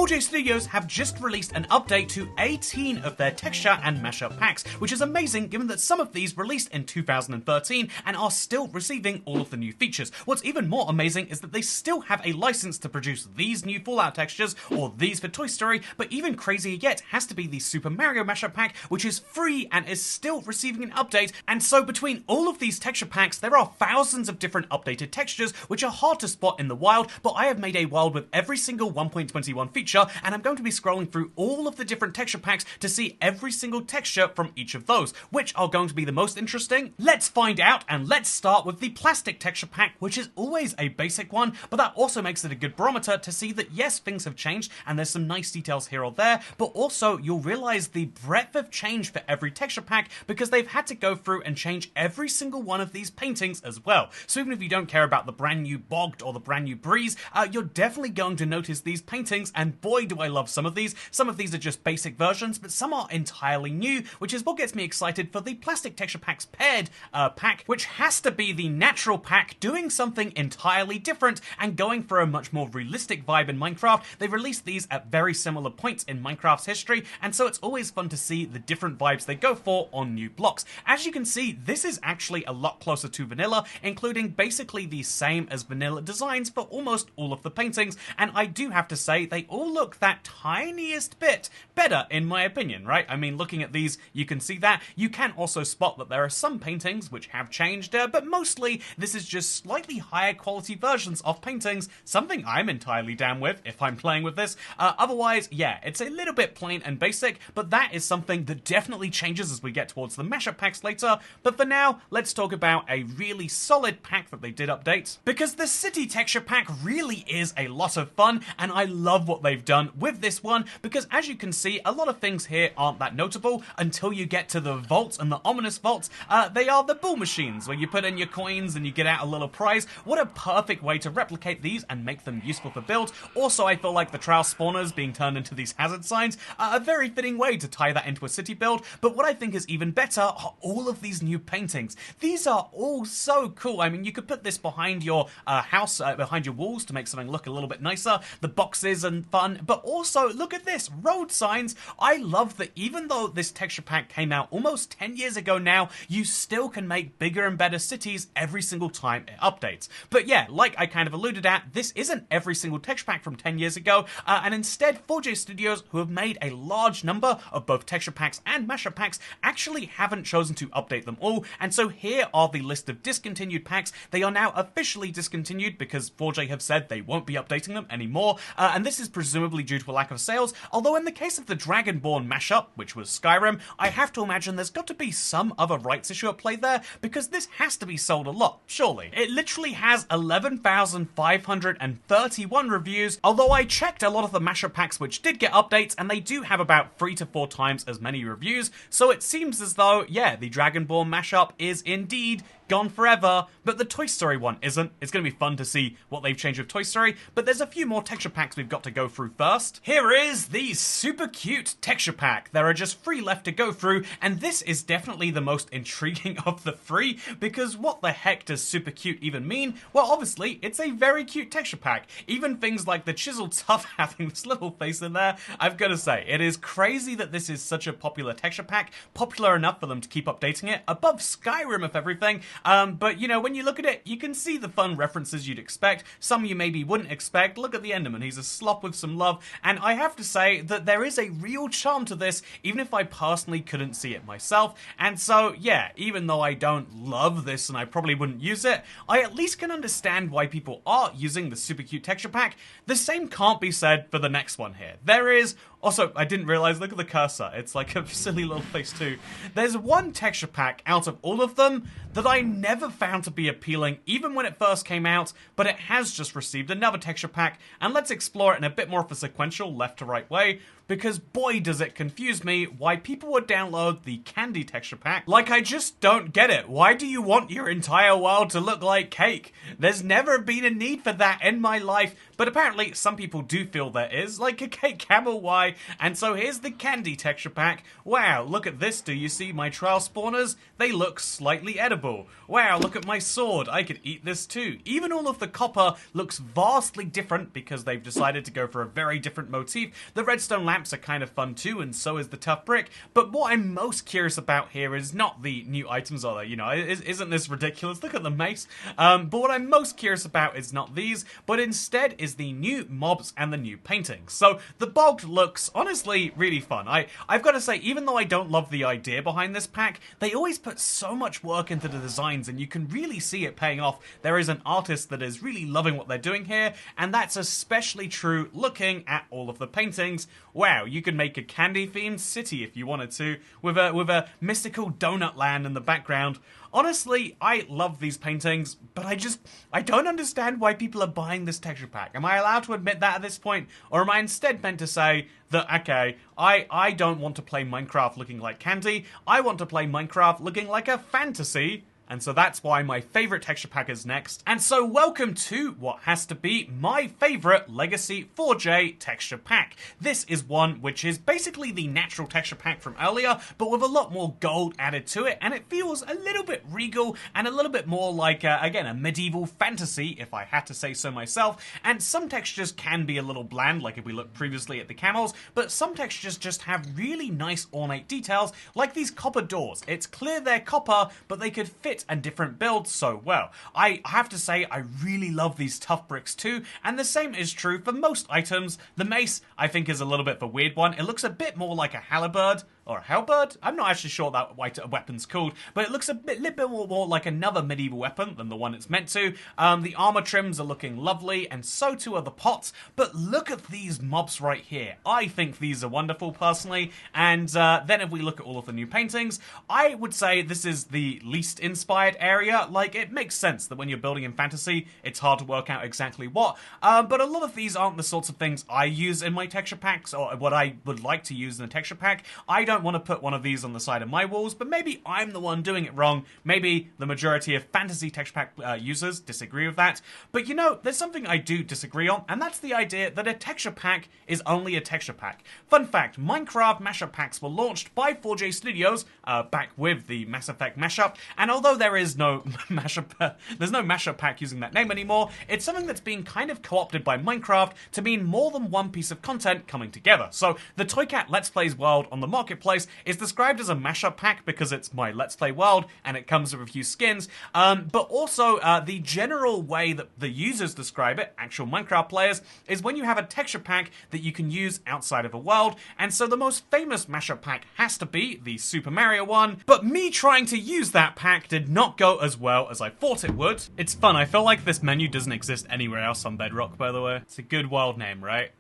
4J Studios have just released an update to 18 of their texture and mashup packs, which is amazing given that some of these released in 2013 and are still receiving all of the new features. What's even more amazing is that they still have a license to produce these new Fallout textures, or these for Toy Story, but even crazier yet has to be the Super Mario mashup pack, which is free and is still receiving an update. And so between all of these texture packs, there are thousands of different updated textures, which are hard to spot in the wild, but I have made a world with every single 1.21 feature, and I'm going to be scrolling through all of the different texture packs to see every single texture from each of those. Which are going to be the most interesting? Let's find out, and let's start with the plastic texture pack, which is always a basic one, but that also makes it a good barometer to see that yes, things have changed, and there's some nice details here or there, but also you'll realize the breadth of change for every texture pack because they've had to go through and change every single one of these paintings as well. So even if you don't care about the brand new Bogged or the brand new Breeze, you're definitely going to notice these paintings, and boy do I love some of these. Some of these are just basic versions, but some are entirely new, which is what gets me excited for the plastic texture packs paired pack, which has to be the natural pack doing something entirely different and going for a much more realistic vibe in Minecraft. They've released these at very similar points in Minecraft's history, and so it's always fun to see the different vibes they go for on new blocks. As you can see, this is actually a lot closer to vanilla, including basically the same as vanilla designs for almost all of the paintings, and I do have to say they all look that tiniest bit better in my opinion, right? I mean, looking at these, you can see that. You can also spot that there are some paintings which have changed, but mostly this is just slightly higher quality versions of paintings, something I'm entirely down with if I'm playing with this. Otherwise, yeah, it's a little bit plain and basic, but that is something that definitely changes as we get towards the mashup packs later. But for now, let's talk about a really solid pack that they did update, because the city texture pack really is a lot of fun, and I love what they've done with this one, because as you can see, a lot of things here aren't that notable until you get to the vaults, and the ominous vaults. They are the bull machines, where you put in your coins and you get out a little prize. What a perfect way to replicate these and make them useful for builds. Also, I feel like the trial spawners being turned into these hazard signs are a very fitting way to tie that into a city build, but what I think is even better are all of these new paintings. These are all so cool. I mean, you could put this behind your house, behind your walls to make something look a little bit nicer. The boxes and fun, but also look at this, road signs. I love that even though this texture pack came out almost 10 years ago now, you still can make bigger and better cities every single time it updates. But yeah, like I kind of alluded at, this isn't every single texture pack from 10 years ago, and instead 4J Studios, who have made a large number of both texture packs and mashup packs, actually haven't chosen to update them all, and so here are the list of discontinued packs. They are now officially discontinued because 4J have said they won't be updating them anymore, and this is presumably due to a lack of sales, although in the case of the Dragonborn mashup, which was Skyrim, I have to imagine there's got to be some other rights issue at play there, because this has to be sold a lot, surely. It literally has 11,531 reviews, although I checked a lot of the mashup packs which did get updates, and they do have about 3 to 4 times as many reviews, so it seems as though, yeah, the Dragonborn mashup is indeed gone forever, but the Toy Story one isn't. It's going to be fun to see what they've changed with Toy Story, but there's a few more texture packs we've got to go through first. Here is the super cute texture pack. There are just 3 left to go through, and this is definitely the most intriguing of the 3, because what the heck does super cute even mean? Well, obviously, it's a very cute texture pack. Even things like the chiseled tough having this little face in there, I've got to say, it is crazy that this is such a popular texture pack, popular enough for them to keep updating it, above Skyrim if everything. But you know, when you look at it, you can see the fun references you'd expect, some you maybe wouldn't expect. Look at the Enderman, he's a slop with some love, and I have to say that there is a real charm to this, even if I personally couldn't see it myself. And so, yeah, even though I don't love this and I probably wouldn't use it, I at least can understand why people are using the super cute texture pack. The same can't be said for the next one here. There is also, I didn't realize, look at the cursor, it's like a silly little face too. There's one texture pack out of all of them that I never found to be appealing even when it first came out, but it has just received another texture pack, and let's explore it in a bit more of a sequential left to right way. because boy does it confuse me why people would download the candy texture pack. Like, I just don't get it. Why do you want your entire world to look like cake? There's never been a need for that in my life, but apparently some people do feel there is, like a cake camel, why? And so here's the candy texture pack. Wow, look at this, do you see my trial spawners? They look slightly edible. Wow, look at my sword, I could eat this too. Even all of the copper looks vastly different because they've decided to go for a very different motif. The redstone lamps are kind of fun too, and so is the tough brick, but what I'm most curious about here is not the new items, are they? You know, isn't this ridiculous? Look at the mace. But what I'm most curious about is not these, but instead is the new mobs and the new paintings. So the bogged looks honestly really fun. I've got to say, even though I don't love the idea behind this pack, they always put so much work into the designs and you can really see it paying off. There is an artist that is really loving what they're doing here, and that's especially true looking at all of the paintings. Wow, you could make a candy-themed city if you wanted to, with a mystical donut land in the background. Honestly, I love these paintings, but I don't understand why people are buying this texture pack. Am I allowed to admit that at this point? Or am I instead meant to say that, okay, I don't want to play Minecraft looking like candy, I want to play Minecraft looking like a fantasy? And so that's why my favorite texture pack is next. And so welcome to what has to be my favorite Legacy 4J texture pack. This is one which is basically the natural texture pack from earlier, but with a lot more gold added to it, and it feels a little bit regal and a little bit more like, again, a medieval fantasy, if I had to say so myself. And some textures can be a little bland, like if we look previously at the camels, but some textures just have really nice ornate details, like these copper doors. It's clear they're copper, but they could fit and different builds so well. I have to say, I really love these tough bricks too, and the same is true for most items. The mace, I think, is a little bit of a weird one. It looks a bit more like a halberd, or a halberd? I'm not actually sure what that weapon's called, but it looks a little bit more like another medieval weapon than the one it's meant to. The armor trims are looking lovely, and so too are the pots, but look at these mobs right here. I think these are wonderful, personally, and then if we look at all of the new paintings, I would say this is the least inspired area. Like, it makes sense that when you're building in fantasy, it's hard to work out exactly what, but a lot of these aren't the sorts of things I use in my texture packs, or what I would like to use in a texture pack. I don't want to put one of these on the side of my walls, but maybe I'm the one doing it wrong. Maybe the majority of fantasy texture pack users disagree with that. But you know, there's something I do disagree on, and that's the idea that a texture pack is only a texture pack. Fun fact, Minecraft mashup packs were launched by 4J Studios back with the Mass Effect mashup, and although there is no there's no mashup pack using that name anymore, it's something that's being kind of co-opted by Minecraft to mean more than one piece of content coming together. So the Toycat Let's Plays world on the marketplace is described as a mashup pack because it's my Let's Play world and it comes with a few skins, but also the general way that the users describe it, actual Minecraft players, is when you have a texture pack that you can use outside of a world, and so the most famous mashup pack has to be the Super Mario one, but me trying to use that pack did not go as well as I thought it would. It's fun, I feel like this menu doesn't exist anywhere else on Bedrock, by the way. It's a good world name, right?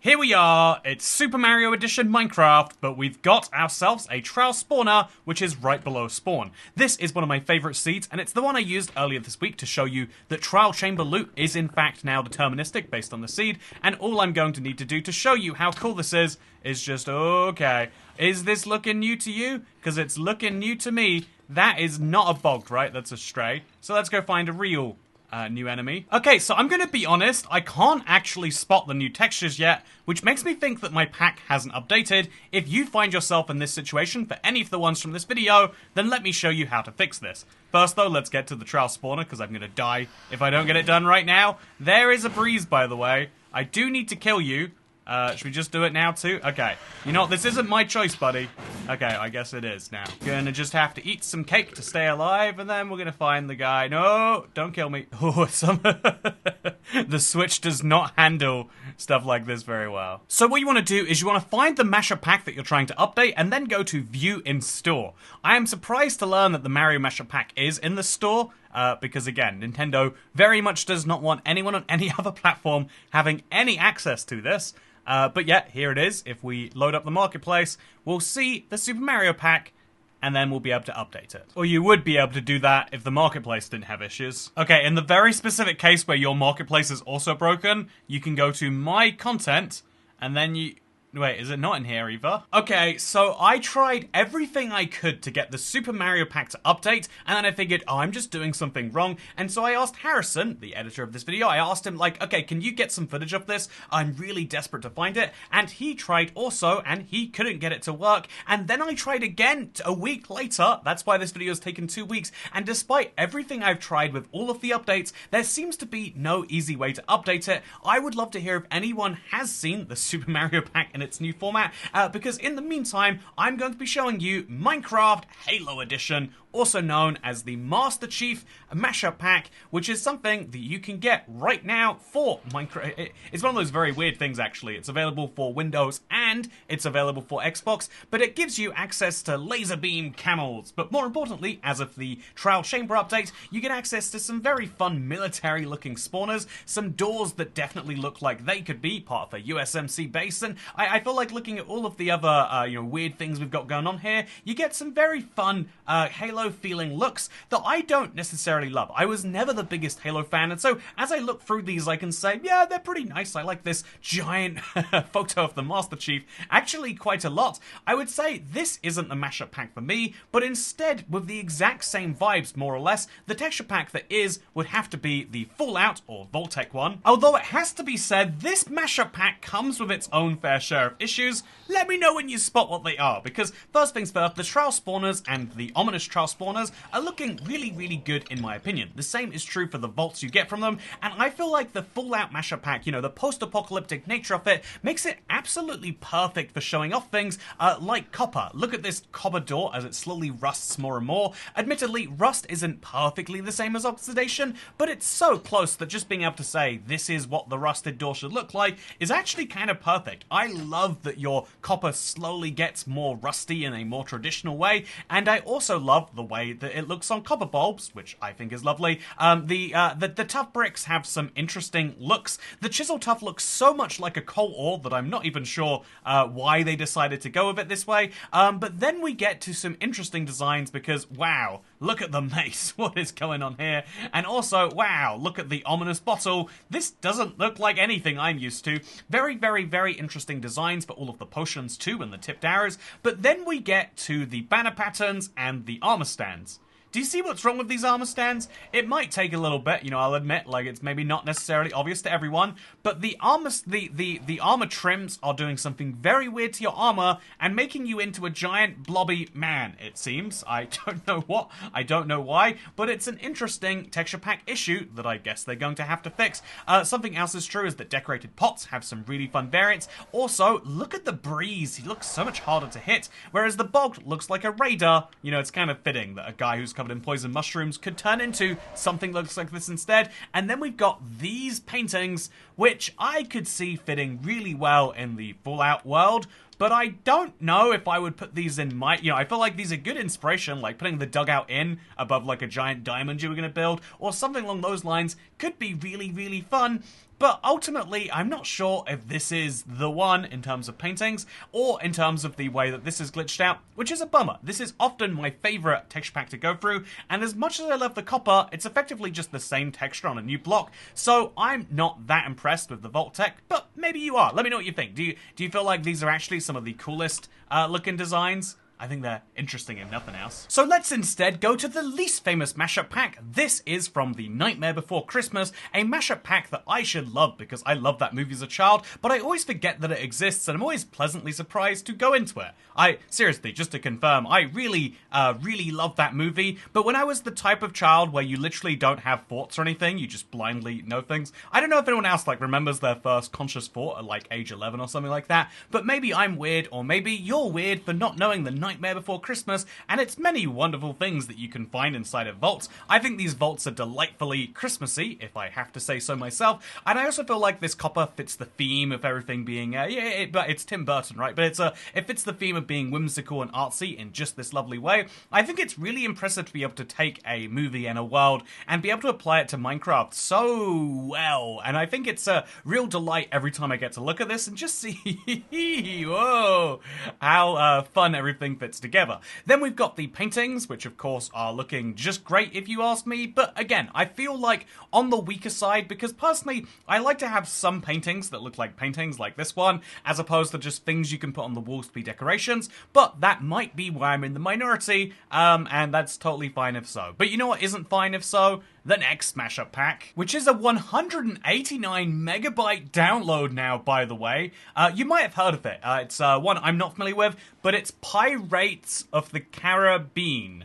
Here we are, it's Super Mario Edition Minecraft, but we've got ourselves a trial spawner, which is right below spawn. This is one of my favourite seeds, and it's the one I used earlier this week to show you that trial chamber loot is in fact now deterministic based on the seed, and all I'm going to need to do to show you how cool this is just, okay, is this looking new to you? Because it's looking new to me. That is not a bogged, right? That's a stray. So let's go find a real new enemy. Okay, so I'm gonna be honest, I can't actually spot the new textures yet, which makes me think that my pack hasn't updated. If you find yourself in this situation for any of the ones from this video, then let me show you how to fix this. First though, let's get to the trial spawner, because I'm gonna die if I don't get it done right now. There is a breeze, by the way. I do need to kill you. Should we just do it now too? Okay. You know what, this isn't my choice, buddy. Okay, I guess it is now. Gonna just have to eat some cake to stay alive, and then we're gonna find the guy. No, don't kill me. Oh, the Switch does not handle stuff like this very well. So what you want to do is you want to find the mashup pack that you're trying to update, and then go to View in Store. I am surprised to learn that the Mario mashup pack is in the store, because again, Nintendo very much does not want anyone on any other platform having any access to this. But yeah, here it is. If we load up the marketplace, we'll see the Super Mario pack, and then we'll be able to update it. Or you would be able to do that if the marketplace didn't have issues. Okay, in the very specific case where your marketplace is also broken, you can go to My Content, and then you... Wait, is it not in here either? Okay, so I tried everything I could to get the Super Mario pack to update, and then I figured, oh, I'm just doing something wrong, and so I asked Harrison, the editor of this video, I asked him, like, okay, can you get some footage of this? I'm really desperate to find it, and he tried also, and he couldn't get it to work, and then I tried again a week later. That's why this video has taken 2 weeks, and despite everything I've tried with all of the updates, there seems to be no easy way to update it. I would love to hear if anyone has seen the Super Mario pack in its new format, because in the meantime, I'm going to be showing you Minecraft Halo Edition, also known as the Master Chief Mashup Pack, which is something that you can get right now for Minecraft. It's one of those very weird things, actually. It's available for Windows and it's available for Xbox, but it gives you access to laser beam camels. But more importantly, as of the Trial Chamber update, you get access to some very fun military-looking spawners, some doors that definitely look like they could be part of a USMC base, and I feel like looking at all of the other weird things we've got going on here, you get some very fun Halo feeling looks that I don't necessarily love. I was never the biggest Halo fan, and so as I look through these, I can say, yeah, they're pretty nice. I like this giant photo of the Master Chief actually quite a lot. I would say this isn't the mashup pack for me, but instead, with the exact same vibes, more or less, the texture pack that is would have to be the Fallout or Vault-Tec one. Although it has to be said, this mashup pack comes with its own fair share of issues. Let me know when you spot what they are, because first things first, the Trial Spawners and the Ominous Trial Spawners are looking really, really good in my opinion. The same is true for the vaults you get from them, and I feel like the Fallout mashup pack, you know, the post-apocalyptic nature of it, makes it absolutely perfect for showing off things like copper. Look at this copper door as it slowly rusts more and more. Admittedly, rust isn't perfectly the same as oxidation, but it's so close that just being able to say this is what the rusted door should look like is actually kind of perfect. I love that your copper slowly gets more rusty in a more traditional way, and I also love the way that it looks on copper bulbs, which I think is lovely. The tough bricks have some interesting looks. The chisel tough looks so much like a coal ore that I'm not even sure why they decided to go with it this way. But then we get to some interesting designs because, wow, look at the mace. What is going on here? And also, wow, look at the ominous bottle. This doesn't look like anything I'm used to. Very, very, very interesting designs for all of the potions too and the tipped arrows. But then we get to the banner patterns and the armor stands. Do you see what's wrong with these armor stands? It might take a little bit, you know, I'll admit, like, it's maybe not necessarily obvious to everyone, but the armor trims are doing something very weird to your armor and making you into a giant blobby man, it seems. I don't know what, I don't know why, but it's an interesting texture pack issue that I guess they're going to have to fix. Something else is true is that decorated pots have some really fun variants. Also, look at the breeze. He looks so much harder to hit, whereas the bog looks like a raider. You know, it's kind of fitting that a guy who's covered in poison mushrooms could turn into something that looks like this instead. And then we've got these paintings, which I could see fitting really well in the Fallout world, but I don't know if I would put these in my, you know, I feel like these are good inspiration, like putting the dugout in above like a giant diamond you were going to build, or something along those lines could be really, really fun. But ultimately, I'm not sure if this is the one in terms of paintings, or in terms of the way that this is glitched out, which is a bummer. This is often my favorite texture pack to go through, and as much as I love the copper, it's effectively just the same texture on a new block, so I'm not that impressed with the Vault-Tec, but maybe you are. Let me know what you think. Do you feel like these are actually some of the coolest looking designs? I think they're interesting if nothing else. So let's instead go to the least famous mashup pack. This is from The Nightmare Before Christmas, a mashup pack that I should love because I loved that movie as a child, but I always forget that it exists and I'm always pleasantly surprised to go into it. Seriously, just to confirm, I really, really love that movie, but when I was the type of child where you literally don't have thoughts or anything, you just blindly know things. I don't know if anyone else like remembers their first conscious thought at like age 11 or something like that, but maybe I'm weird or maybe you're weird for not knowing The Nightmare Before Christmas and its many wonderful things that you can find inside of vaults. I think these vaults are delightfully Christmassy, if I have to say so myself, and I also feel like this copper fits the theme of everything being, but it's Tim Burton, right? But it fits the theme of being whimsical and artsy in just this lovely way. I think it's really impressive to be able to take a movie and a world and be able to apply it to Minecraft so well, and I think it's a real delight every time I get to look at this and just see, whoa, how fun everything fits together. Then we've got the paintings, which of course are looking just great if you ask me, but again, I feel like on the weaker side, because personally, I like to have some paintings that look like paintings like this one, as opposed to just things you can put on the walls to be decorations, but that might be why I'm in the minority, and that's totally fine if so. But you know what isn't fine if so? The next mashup pack, which is a 189 megabyte download now, by the way. You might have heard of it. It's one I'm not familiar with, but it's Pirates of the Caribbean.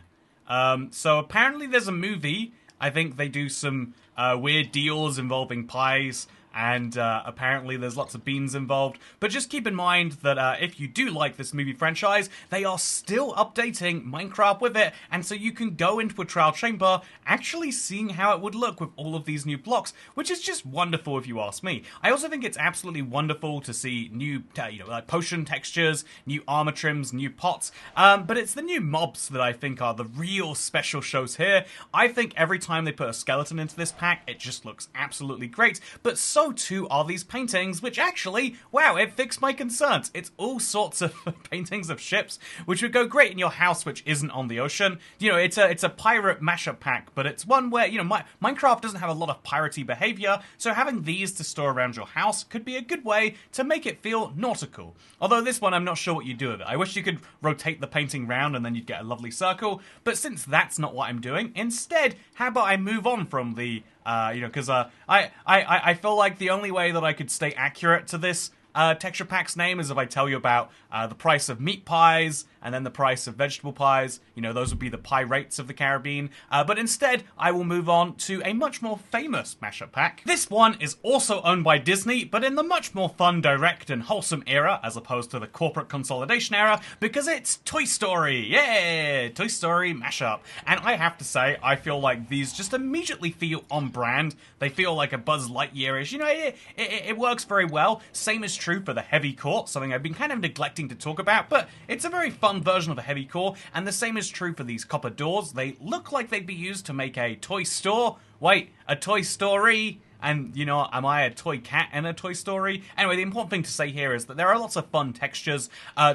So apparently there's a movie. I think they do some weird deals involving pies, and apparently there's lots of beans involved. But just keep in mind that if you do like this movie franchise, they are still updating Minecraft with it, and so you can go into a trial chamber actually seeing how it would look with all of these new blocks, which is just wonderful if you ask me. I also think it's absolutely wonderful to see new, like potion textures, new armor trims, new pots, but it's the new mobs that I think are the real special shows here. I think every time they put a skeleton into this pack, it just looks absolutely great, but so too are these paintings, which actually, wow, it fixed my concerns. It's all sorts of paintings of ships, which would go great in your house, which isn't on the ocean. You know, it's a pirate mashup pack, but it's one where, you know, Minecraft doesn't have a lot of piratey behavior, so having these to store around your house could be a good way to make it feel nautical. Although this one, I'm not sure what you do with it. I wish you could rotate the painting round and then you'd get a lovely circle, but since that's not what I'm doing, instead, how about I move on from the you know, because I feel like the only way that I could stay accurate to this texture pack's name is if I tell you about the price of meat pies and then the price of vegetable pies. You know, those would be the pirates of the Caribbean. But instead, I will move on to a much more famous mashup pack. This one is also owned by Disney, but in the much more fun, direct, and wholesome era, as opposed to the corporate consolidation era, because it's Toy Story. Yeah, Toy Story mashup. And I have to say, I feel like these just immediately feel on brand. They feel like a Buzz Lightyear-ish. You know, it works very well. Same is true for the heavy core, something I've been kind of neglecting to talk about, but it's a very fun version of a heavy core, and the same is true for these copper doors. They look like they'd be used to make a toy store. Wait, a Toy Story? And, you know, am I a toy cat in a Toy Story? Anyway, the important thing to say here is that there are lots of fun textures.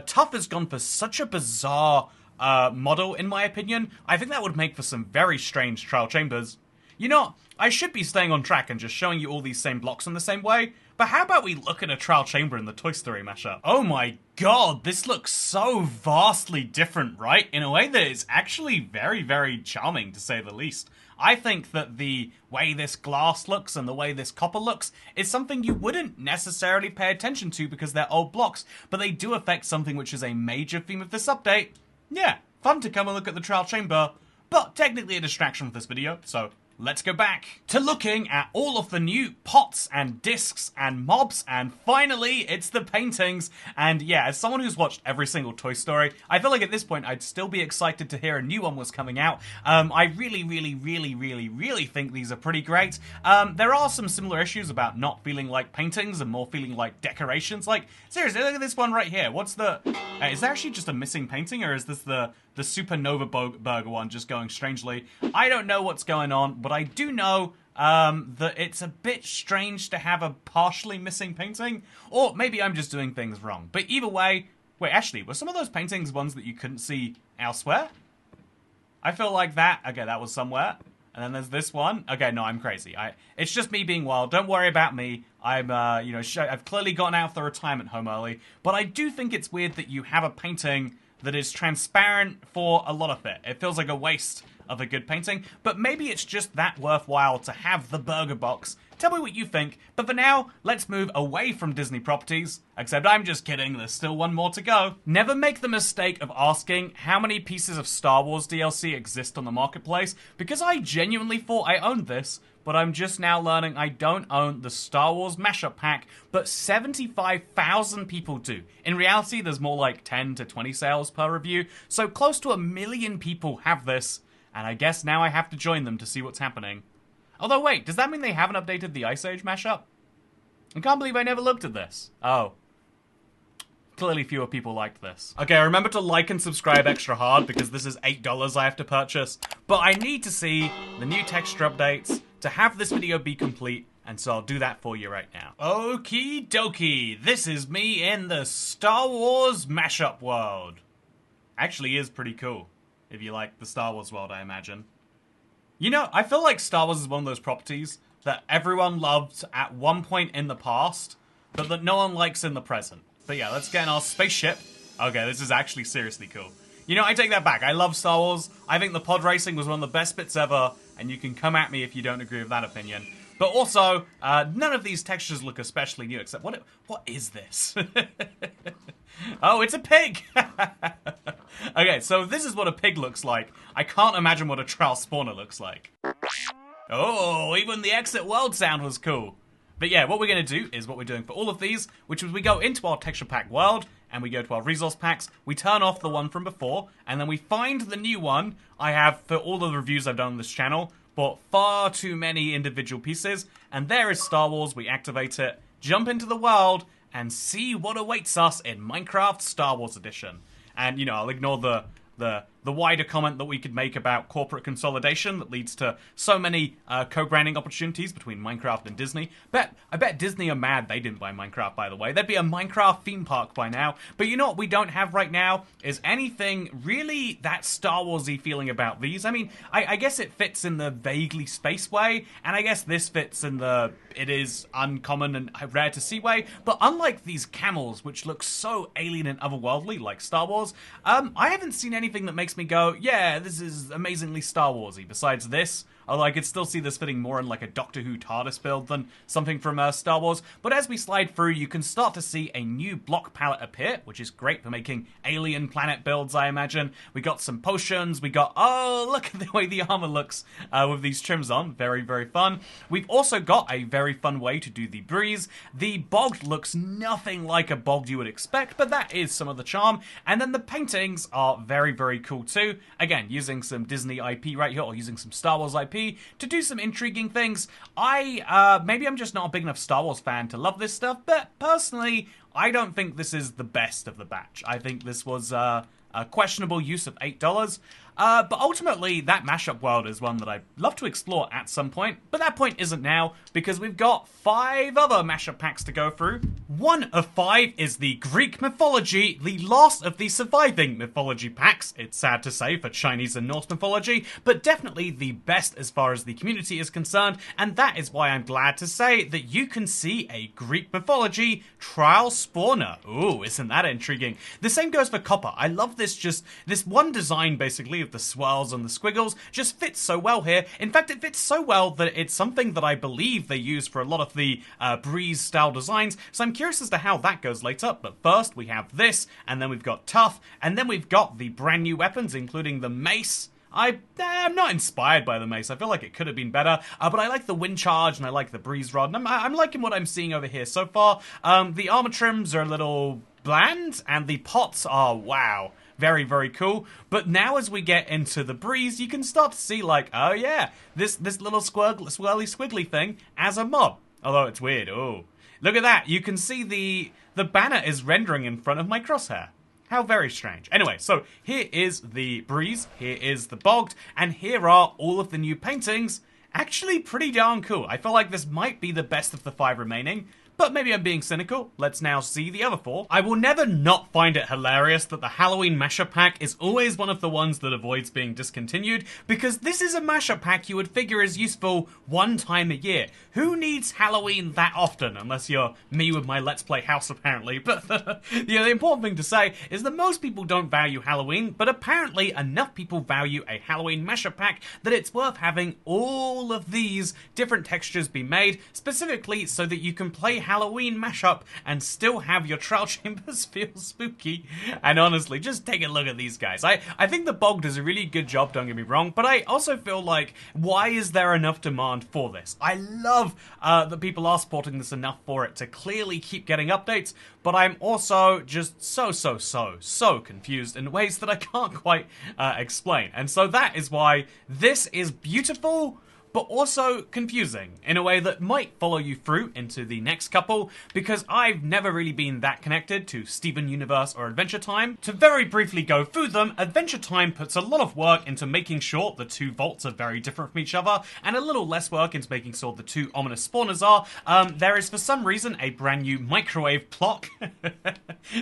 Tough has gone for such a bizarre model, in my opinion. I think that would make for some very strange trial chambers. You know, I should be staying on track and just showing you all these same blocks in the same way, but how about we look at a trial chamber in the Toy Story mashup? Oh my god, this looks so vastly different, right? In a way that is actually very, very charming, to say the least. I think that the way this glass looks and the way this copper looks is something you wouldn't necessarily pay attention to because they're old blocks, but they do affect something which is a major theme of this update. Yeah, fun to come and look at the trial chamber, but technically a distraction from this video, so let's go back to looking at all of the new pots and discs and mobs, and finally, it's the paintings. And yeah, as someone who's watched every single Toy Story, I feel like at this point I'd still be excited to hear a new one was coming out. I really think these are pretty great. There are some similar issues about not feeling like paintings and more feeling like decorations. Like, seriously, look at this one right here. What's the... is there actually just a missing painting, or is this the Supernova Burger one just going strangely? I don't know what's going on, but I do know that it's a bit strange to have a partially missing painting, or maybe I'm just doing things wrong. But either way, wait, actually, were some of those paintings ones that you couldn't see elsewhere? I feel like that, okay, that was somewhere. And then there's this one. Okay, no, I'm crazy. It's just me being wild. Don't worry about me. I'm, you know, I've clearly gotten out of the retirement home early, but I do think it's weird that you have a painting that is transparent for a lot of it. It feels like a waste of a good painting, but maybe it's just that worthwhile to have the burger box. Tell me what you think, but for now, let's move away from Disney properties, except I'm just kidding, there's still one more to go. Never make the mistake of asking how many pieces of Star Wars DLC exist on the marketplace, because I genuinely thought I owned this, but I'm just now learning I don't own the Star Wars mashup pack, but 75,000 people do. In reality, there's more like 10 to 20 sales per review, so close to 1 million people have this, and I guess now I have to join them to see what's happening. Although wait, does that mean they haven't updated the Ice Age mashup? I can't believe I never looked at this. Oh. Clearly fewer people liked this. Okay, remember to like and subscribe extra hard because this is $8 I have to purchase, but I need to see the new texture updates to have this video be complete, and so I'll do that for you right now. Okie dokie, this is me in the Star Wars mashup world. actually is pretty cool. If you like the Star Wars world, I imagine. You know, I feel like Star Wars is one of those properties that everyone loved at one point in the past, but that no one likes in the present. But yeah, let's get in our spaceship. Okay, this is actually seriously cool. You know, I take that back. I love Star Wars. I think the pod racing was one of the best bits ever, and you can come at me if you don't agree with that opinion. But also, none of these textures look especially new, except what is this? Oh, it's a pig! Okay, so this is what a pig looks like. I can't imagine what a trial spawner looks like. Oh, even the exit world sound was cool. But yeah, what we're going to do is what we're doing for all of these, which is we go into our texture pack world, and we go to our resource packs, we turn off the one from before, and then we find the new one. I have, for all the reviews I've done on this channel, bought far too many individual pieces, and there is Star Wars. We activate it, jump into the world, and see what awaits us in Minecraft Star Wars Edition. And, you know, I'll ignore the wider comment that we could make about corporate consolidation that leads to so many co-branding opportunities between Minecraft and Disney. I bet Disney are mad they didn't buy Minecraft, by the way. There'd be a Minecraft theme park by now. But you know what we don't have right now is anything really that Star Wars-y feeling about these. I mean, I guess it fits in the vaguely space way, and I guess this fits in the it is uncommon and rare to see way. But unlike these camels, which look so alien and otherworldly like Star Wars, I haven't seen anything that makes me go, yeah, this is amazingly Star Warsy. Besides this, although I could still see this fitting more in like a Doctor Who TARDIS build than something from Star Wars. But as we slide through, you can start to see a new block palette appear, which is great for making alien planet builds, I imagine. We got some potions. We got, oh, look at the way the armor looks with these trims on. Very, very fun. We've also got a very fun way to do the breeze. The bogged looks nothing like a bogged you would expect, but that is some of the charm. And then the paintings are very, very cool too. Again, using some Disney IP right here, or using some Star Wars IP to do some intriguing things. Maybe I'm just not a big enough Star Wars fan to love this stuff, but personally, I don't think this is the best of the batch. I think this was a questionable use of $8. But ultimately, that mashup world is one that I'd love to explore at some point, but that point isn't now, because we've got 5 other mashup packs to go through. One of 5 is the Greek mythology, the last of the surviving mythology packs. It's sad to say for Chinese and Norse mythology, but definitely the best as far as the community is concerned, and that is why I'm glad to say that you can see a Greek mythology trial spawner. Ooh, isn't that intriguing? The same goes for copper. I love this one design, basically, of the swirls and the squiggles just fits so well here. In fact, it fits so well that it's something that I believe they use for a lot of the breeze style designs, so I'm curious as to how that goes later. But first we have this, and then we've got tough, and then we've got the brand new weapons, including the mace. I'm not inspired by the mace. I feel like it could have been better, but I like the wind charge and I like the breeze rod, and I'm liking what I'm seeing over here so far. The armor trims are a little bland, and the pots are, wow, very, very cool. But now as we get into the breeze, you can start to see, like, oh yeah, this little swirly squiggly thing as a mob. Although it's weird. Oh, look at that. You can see the banner is rendering in front of my crosshair. How very strange. Anyway, so here is the breeze, here is the bogged, and here are all of the new paintings. Actually pretty darn cool. I feel like this might be the best of the 5 remaining. But maybe I'm being cynical. Let's now see the other 4. I will never not find it hilarious that the Halloween mashup pack is always one of the ones that avoids being discontinued, because this is a mashup pack you would figure is useful one time a year. Who needs Halloween that often? Unless you're me with my Let's Play house, apparently. But the important thing to say is that most people don't value Halloween, but apparently enough people value a Halloween mashup pack that it's worth having all of these different textures be made, specifically so that you can play Halloween mashup and still have your trial chambers feel spooky. And honestly, just take a look at these guys. I think the Bog does a really good job, don't get me wrong, but I also feel like, why is there enough demand for this? I love that people are supporting this enough for it to clearly keep getting updates, but I'm also just so confused in ways that I can't quite explain. And so that is why this is beautiful, but also confusing in a way that might follow you through into the next couple, because I've never really been that connected to Steven Universe or Adventure Time. To very briefly go through them, Adventure Time puts a lot of work into making sure the two vaults are very different from each other, and a little less work into making sure the two ominous spawners are. There is for some reason a brand new microwave clock.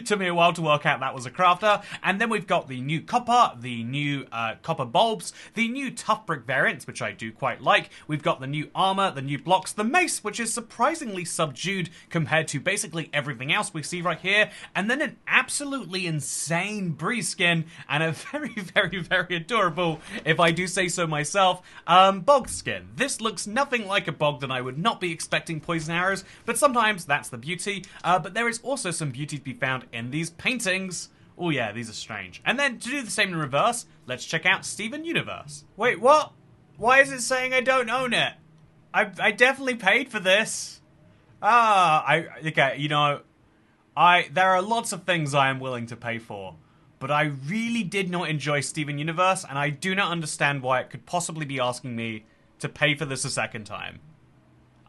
Took me a while to work out that was a crafter. And then we've got the new copper, the new copper bulbs, the new tough brick variants, which I do quite like. We've got the new armor, the new blocks, the mace, which is surprisingly subdued compared to basically everything else we see right here, and then an absolutely insane breeze skin, and a very, very, very adorable, if I do say so myself, bog skin. This looks nothing like a bog that I would not be expecting poison arrows, but sometimes that's the beauty. But there is also some beauty to be found in these paintings. Oh yeah, these are strange. And then to do the same in reverse, let's check out Steven Universe. Wait, what? Why is it saying I don't own it? I definitely paid for this. Okay, you know, there are lots of things I am willing to pay for, but I really did not enjoy Steven Universe, and I do not understand why it could possibly be asking me to pay for this a second time.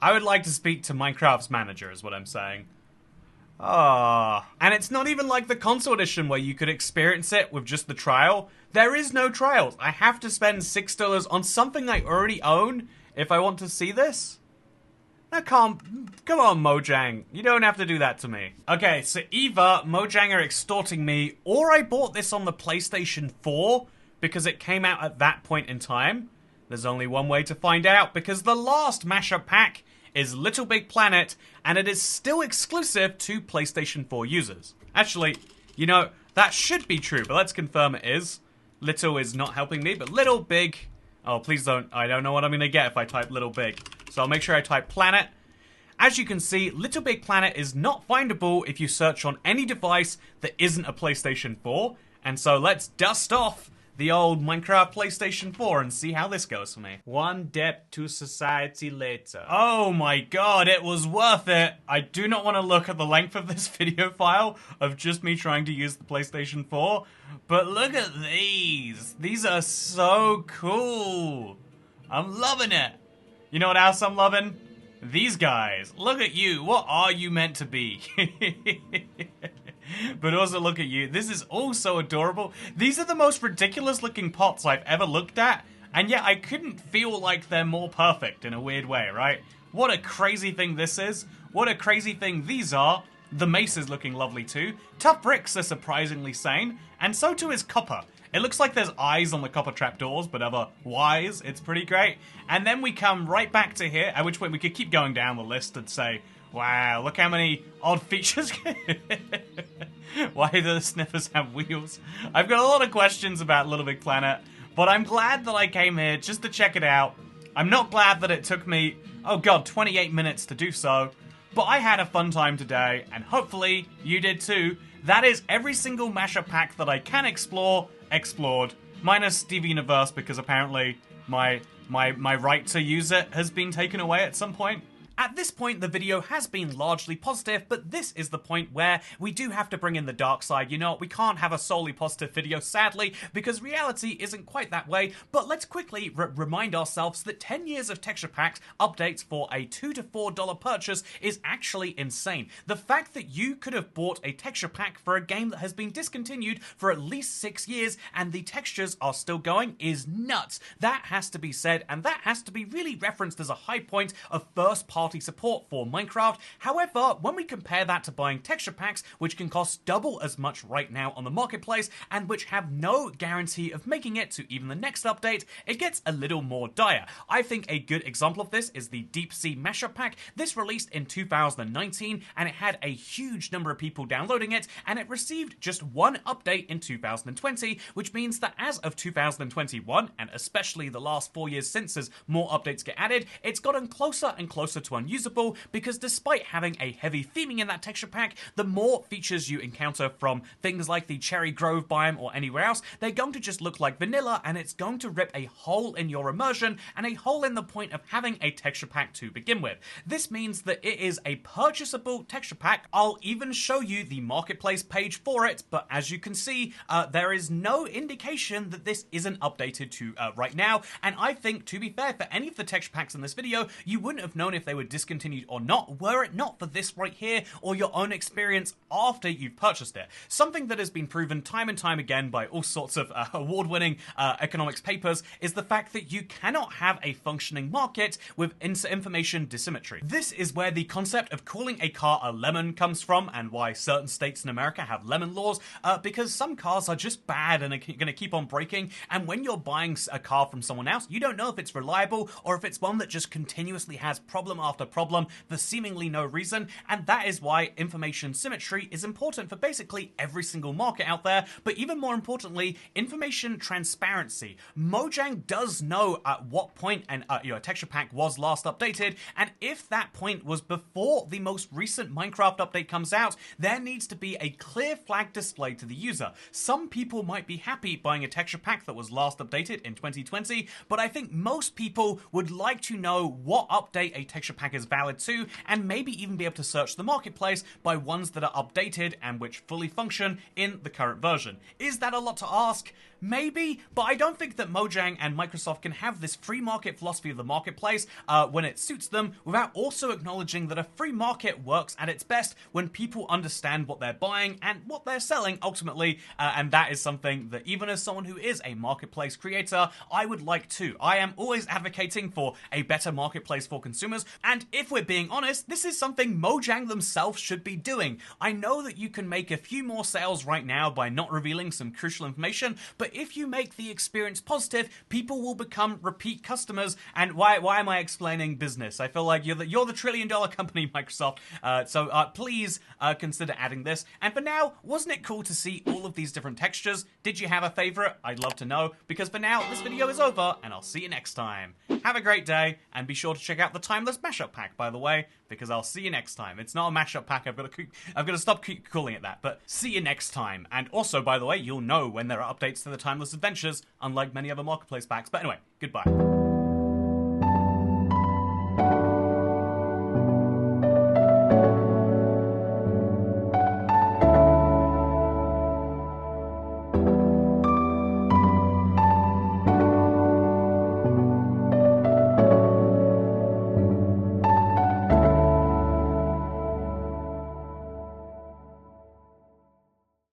I would like to speak to Minecraft's manager, is what I'm saying. And it's not even like the console edition where you could experience it with just the trial. There is no trials. I have to spend $6 on something I already own if I want to see this? Now come on, Mojang. You don't have to do that to me. Okay, so either Mojang are extorting me, or I bought this on the PlayStation 4 because it came out at that point in time. There's only one way to find out, because the last mashup pack is LittleBigPlanet, and it is still exclusive to PlayStation 4 users. Actually, you know, that should be true, but let's confirm it is. Little is not helping me, but Little Big... Oh, please don't... I don't know what I'm going to get if I type Little Big. So I'll make sure I type Planet. As you can see, LittleBigPlanet is not findable if you search on any device that isn't a PlayStation 4. And so let's dust off the old Minecraft PlayStation 4 and see how this goes for me. One debt to society later. Oh my god, it was worth it. I do not want to look at the length of this video file of just me trying to use the PlayStation 4, but look at these. These are so cool. I'm loving it. You know what else I'm loving? These guys. Look at you. What are you meant to be? But also look at you. This is all so adorable. These are the most ridiculous looking pots I've ever looked at, and yet I couldn't feel like they're more perfect in a weird way, right? What a crazy thing this is. What a crazy thing these are. The mace is looking lovely too. Tough bricks are surprisingly sane, and so too is copper. It looks like there's eyes on the copper trapdoors, but otherwise, it's pretty great. And then we come right back to here, at which point we could keep going down the list and say, wow, look how many odd features. Why do the sniffers have wheels? I've got a lot of questions about LittleBigPlanet, but I'm glad that I came here just to check it out. I'm not glad that it took me, oh god, 28 minutes to do so, but I had a fun time today, and hopefully you did too. That is every single mashup pack that I can explore, explored, minus Steven Universe, because apparently my right to use it has been taken away at some point. At this point, the video has been largely positive, but this is the point where we do have to bring in the dark side. You know, we can't have a solely positive video, sadly, because reality isn't quite that way. But let's quickly remind ourselves that 10 years of texture packs updates for a $2 to $4 purchase is actually insane. The fact that you could have bought a texture pack for a game that has been discontinued for at least 6 years and the textures are still going is nuts. That has to be said, and that has to be really referenced as a high point of first-party support for Minecraft. However, when we compare that to buying texture packs, which can cost double as much right now on the marketplace, and which have no guarantee of making it to even the next update, it gets a little more dire. I think a good example of this is the Deep Sea Mashup Pack. This released in 2019, and it had a huge number of people downloading it, and it received just one update in 2020, which means that as of 2021, and especially the last 4 years since as more updates get added, it's gotten closer and closer to unusable, because despite having a heavy theming in that texture pack, the more features you encounter from things like the Cherry Grove biome or anywhere else, they're going to just look like vanilla, and it's going to rip a hole in your immersion and a hole in the point of having a texture pack to begin with. This means that it is a purchasable texture pack. I'll even show you the marketplace page for it, but as you can see, there is no indication that this isn't updated to right now, and I think, to be fair, for any of the texture packs in this video, you wouldn't have known if they were discontinued or not, were it not for this right here, or your own experience after you've purchased it. Something that has been proven time and time again by all sorts of award-winning economics papers is the fact that you cannot have a functioning market with information dissymmetry. This is where the concept of calling a car a lemon comes from, and why certain states in America have lemon laws, because some cars are just bad and are going to keep on breaking, and when you're buying a car from someone else, you don't know if it's reliable or if it's one that just continuously has problem after problem for seemingly no reason, and that is why information symmetry is important for basically every single market out there, but even more importantly, information transparency. Mojang does know at what point a texture pack was last updated, and if that point was before the most recent Minecraft update comes out, there needs to be a clear flag displayed to the user. Some people might be happy buying a texture pack that was last updated in 2020, but I think most people would like to know what update a texture pack is valid to, and maybe even be able to search the marketplace by ones that are updated and which fully function in the current version. Is that a lot to ask? Maybe, but I don't think that Mojang and Microsoft can have this free market philosophy of the marketplace when it suits them, without also acknowledging that a free market works at its best when people understand what they're buying and what they're selling ultimately, and that is something that even as someone who is a marketplace creator, I would like to. I am always advocating for a better marketplace for consumers, and if we're being honest, this is something Mojang themselves should be doing. I know that you can make a few more sales right now by not revealing some crucial information, but if you make the experience positive, people will become repeat customers. And why am I explaining business? I feel like you're the trillion-dollar company, Microsoft. So please consider adding this. And for now, wasn't it cool to see all of these different textures? Did you have a favorite? I'd love to know, because for now, this video is over, and I'll see you next time. Have a great day, and be sure to check out the Timeless Mashup Pack, by the way, because I'll see you next time. It's not a mashup pack, I've got to stop calling it that, but see you next time. And also, by the way, you'll know when there are updates to the Timeless Adventures, unlike many other marketplace packs. But anyway, goodbye.